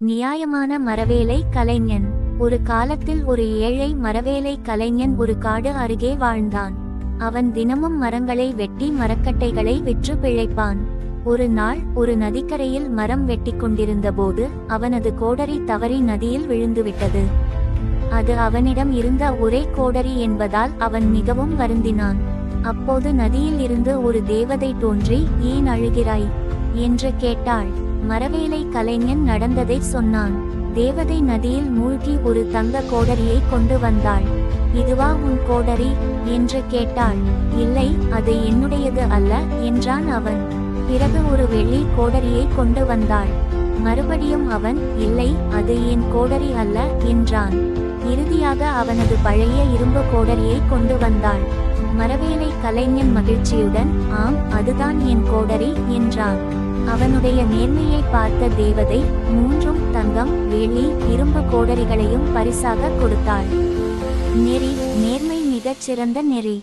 நியாயமான மரவேலை கலைஞன். ஒரு காலத்தில் ஒரு ஏழை மரவேலை கலைஞன் ஒரு காடு அருகே வாழ்ந்தான். அவன் தினமும் மரங்களை வெட்டி மரக்கட்டைகளை விற்று பிழைப்பான். ஒரு நாள் ஒரு நதிக்கரையில் மரம் வெட்டி கொண்டிருந்த போது அவனது கோடரி தவறி நதியில் விழுந்துவிட்டது. அது அவனிடம் இருந்த ஒரே கோடரி என்பதால் அவன் மிகவும் வருந்தினான். அப்போது நதியில் இருந்து ஒரு தேவதை தோன்றி, "ஏன் அழுகிறாய்?" என்று கேட்டாள். மரவேலை கலைஞன் நடந்ததை சொன்னான். தேவதை நதியில் மூழ்கி ஒரு தங்க கோடரியை கொண்டு வந்தாள். "இதுவா உன் கோடரி?" என்று கேட்டாள். "இல்லை, அது என்னுடையது அல்ல" என்றான் அவன். பிறகு ஒரு வெள்ளி கோடரியை கொண்டு வந்தாள். மறுபடியும் அவன், "இல்லை, அது என் கோடரி அல்ல" என்றான். இறுதியாக அவனது பழைய இரும்பு கோடரியை கொண்டு வந்தாள். மரவேலை கலைஞன் மகிழ்ச்சியுடன், "ஆம், அதுதான் என் கோடரி" என்றான். அவனுடைய நேர்மையை பார்த்த தேவதை 3 தங்கம், வெள்ளி, இரும்பு கோடரிகளையும் பரிசாக கொடுத்தாள். நெறி. நேர்மை மிகச் சிறந்த நெறி.